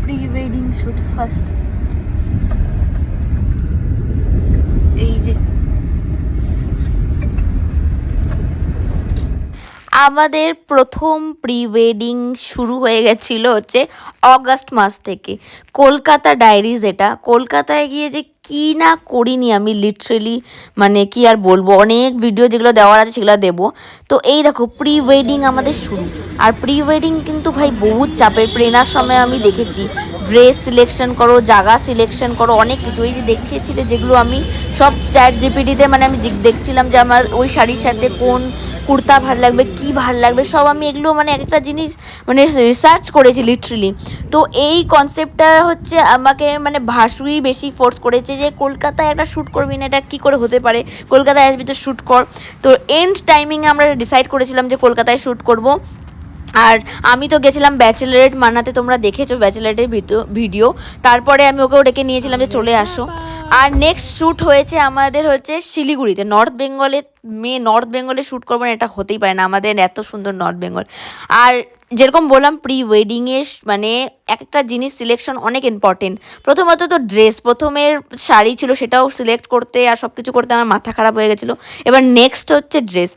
Pre wedding shoot first. এই যে আমাদের প্রথম প্রি ওয়েডিং শুরু হয়ে গেছিল হচ্ছে অগাস্ট মাস থেকে। কলকাতা ডায়েরিজ, এটা কলকাতায় গিয়ে যে কি না করিনি আমি, লিটারেলি মানে কি আর বলবো, অনেক ভিডিও যেগুলো দেওয়ার আছে সেগুলো দেবো। তো এই দেখো প্রি ওয়েডিং আমাদের শুরু। আর প্রি ওয়েডিং কিন্তু ভাই বহুত চাপের। প্রেরণার সময় আমি দেখেছি ড্রেস সিলেকশন করো, জায়গা সিলেকশন করো, অনেক কিছু। এই যে দেখিয়েছিলে যেগুলো আমি সব চ্যাট জিপিটিতে মানে আমি দেখছিলাম যে আমার ওই শাড়ির সাথে কোন কুর্তা ভাল লাগবে, কি ভাল লাগবে, সব আমি এগুলো মানে একটা জিনিস মানে রিসার্চ করেছি লিটারেলি। তো এই কনসেপ্টটা হচ্ছে আমাকে মানে ভাসুই বেশি ফোর্স করেছে যে কলকাতায় একটা শ্যুট করবি না, এটা কী করে হতে পারে, কলকাতায় আসবি তো শ্যুট কর। তো এন্ড টাইমিংয়ে আমরা ডিসাইড করেছিলাম যে কলকাতায় শ্যুট করব। আর আমি তো গেছিলাম ব্যাচেলারেট মানাতে, তোমরা দেখেছো ব্যাচেলারেটের ভিডিও। তারপরে আমি ওকেও ডেকে নিয়েছিলাম যে চলে আসো। আর নেক্সট শ্যুট হয়েছে আমাদের হচ্ছে শিলিগুড়িতে, নর্থ বেঙ্গলের মেয়ে নর্থ বেঙ্গলে শ্যুট করবো না, এটা হতেই পারে না, আমাদের এত সুন্দর নর্থ বেঙ্গল। আর যেরকম বললাম প্রি ওয়েডিংয়ের মানে একটা জিনিস সিলেকশন অনেক ইম্পর্টেন্ট। প্রথমত তো ড্রেস, প্রথমের শাড়ি ছিল সেটাও সিলেক্ট করতে আর সব কিছু করতে আমার মাথা খারাপ হয়ে গেছিলো। এবার নেক্সট হচ্ছে ড্রেস।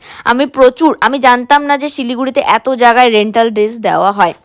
আমি জানতাম না যে শিলিগুড়িতে এত জায়গায় রেন্টাল ড্রেস দেওয়া হয়।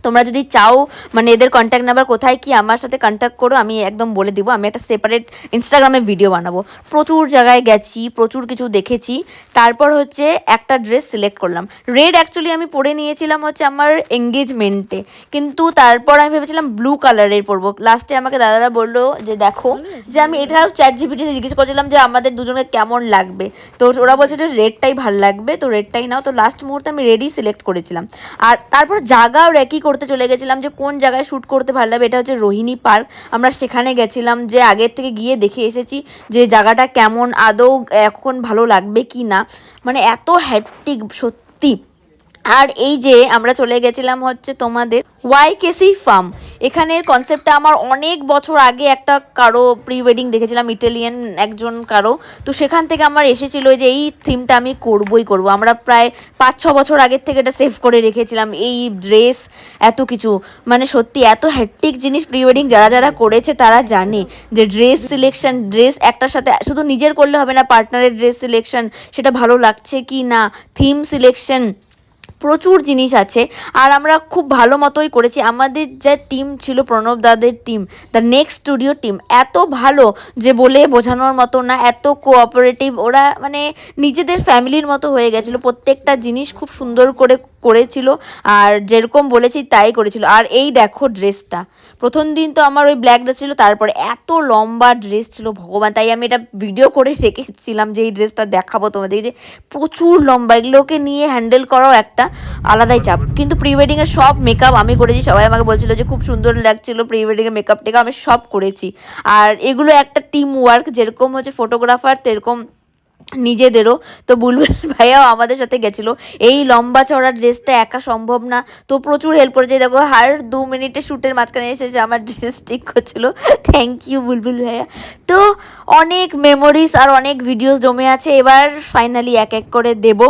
তোমরা যদি চাও মানে এদের কন্ট্যাক্ট নাম্বার কোথায় কি আমার সাথে কন্ট্যাক্ট করো, আমি একদম বলে দিব। আমি একটা সেপারেট ইনস্টাগ্রামে ভিডিও বানাবো। প্রচুর জায়গায় গেছি, প্রচুর কিছু দেখেছি, তারপর হচ্ছে একটা ড্রেস সিলেক্ট করলাম। রেড অ্যাকচুয়ালি আমি পরে নিয়েছিলাম হচ্ছে আমার এঙ্গেজমেন্টে, কিন্তু তারপর আমি ভেবেছিলাম ব্লু কালারের পরবো। লাস্টে আমাকে দাদারা বললো যে দেখো, যে আমি এটাও চ্যাট জিপিটিতে জিজ্ঞেস করছিলাম যে আমাদের দুজনকে কেমন লাগবে, তো ওরা বলছে যে রেডটাই ভাল লাগবে, তো রেডটাই নাও। তো লাস্ট মুহূর্তে আমি রেডই সিলেক্ট করেছিলাম। আর তারপর জায়গাও রেকি করতে চলে গেছিলাম যে কোন জায়গায় শ্যুট করতে ভালো লাগবে। এটা হচ্ছে রোহিণী পার্ক, আমরা সেখানে গেছিলাম, যে আগের থেকে গিয়ে দেখে এসেছি যে জায়গাটা কেমন, আদৌ এখন ভালো লাগবে কি না, মানে এত হ্যাট্রিক সত্যি। আর এই যে আমরা চলে গেছিলাম হচ্ছে তোমাদের ওয়াইকেসি ফার্ম। এখানের কনসেপ্টটা আমার অনেক বছর আগে একটা কারো প্রি ওয়েডিং দেখেছিলাম, ইটালিয়ান একজন কারো। তো সেখান থেকে আমার এসেছিলো যে এই থিমটা আমি করবই করব। আমরা প্রায় 5-6 বছর আগের থেকে এটা সেভ করে রেখেছিলাম, এই ড্রেস এত কিছু। মানে সত্যি এত হ্যাট্রিক জিনিস প্রি ওয়েডিং যারা যারা করেছে তারা জানে যে ড্রেস সিলেকশন, ড্রেস একটার সাথে শুধু নিজের করলে হবে না, পার্টনারের ড্রেস সিলেকশন, সেটা ভালো লাগছে কি না, থিম সিলেকশন, প্রচুর জিনিস আছে। আর আমরা খুব ভালো মতোই করেছি। আমাদের যে টিম ছিল প্রণব দাদের টিম, দ্য নেক্সট স্টুডিও টিম, এত ভালো যে বলে বোঝানোর মতো না, এত কোঅপারেটিভ। ওরা মানে নিজেদের ফ্যামিলির মতো হয়ে গেছিলো, প্রত্যেকটা জিনিস খুব সুন্দর করে করেছিল আর যেরকম বলেছি তাই করেছিল। আর এই দেখো ড্রেসটা, প্রথম দিন তো আমার ওই ব্ল্যাক ড্রেস ছিল, তারপরে এত লম্বা ড্রেস ছিল ভগবান, তাই আমি এটা ভিডিও করে রেখেছিলাম যে এই ড্রেসটা দেখাবো তোমাদের। যে প্রচুর লম্বা, এগুলোকে নিয়ে হ্যান্ডেল করাও একটা আলাদাই চাপ। কিন্তু প্রি ওয়েডিংয়ের সব মেকআপ আমি করেছি, সবাই আমাকে বলছিল যে খুব সুন্দর লাগছিল প্রি ওয়েডিংয়ের মেকআপ টেকআপ, আমি সব করেছি। আর এগুলো একটা টিম ওয়ার্ক, যেরকম হচ্ছে ফটোগ্রাফার তেরকম নিজেদেরও। তো বুলবুল ভাইয়াও আমাদের সাথে গেছিলো। এই লম্বা চড়া ড্রেসটা একা সম্ভব না, তো প্রচুর হেল্প করেছে। দেখো হার 2 মিনিটে শ্যুটের মাঝখানে এসেছে আমার ড্রেস ঠিক করছিল। থ্যাংক ইউ বুলবুল ভাইয়া। তো অনেক মেমোরিজ আর অনেক ভিডিওস জমে আছে, এবার ফাইনালি এক এক করে দেব।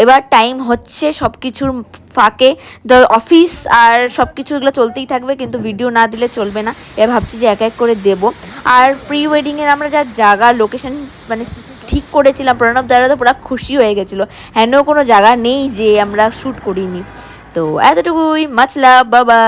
এবার টাইম হচ্ছে সব কিছুর ফাঁকে, দ্য অফিস আর সব কিছু এগুলো চলতেই থাকবে, কিন্তু ভিডিও না দিলে চলবে না। এবার ভাবছি যে এক এক করে দেব। আর প্রি ওয়েডিংয়ের আমরা যা জায়গা লোকেশন মানে ঠিক করেছিলাম, প্রণব দাদা তো পুরো খুশি হয়ে গেছিলো, হেন কোনো জায়গা নেই যে আমরা শ্যুট করিনি। তো এতটুকুই, মাছ লাভ, বাবা।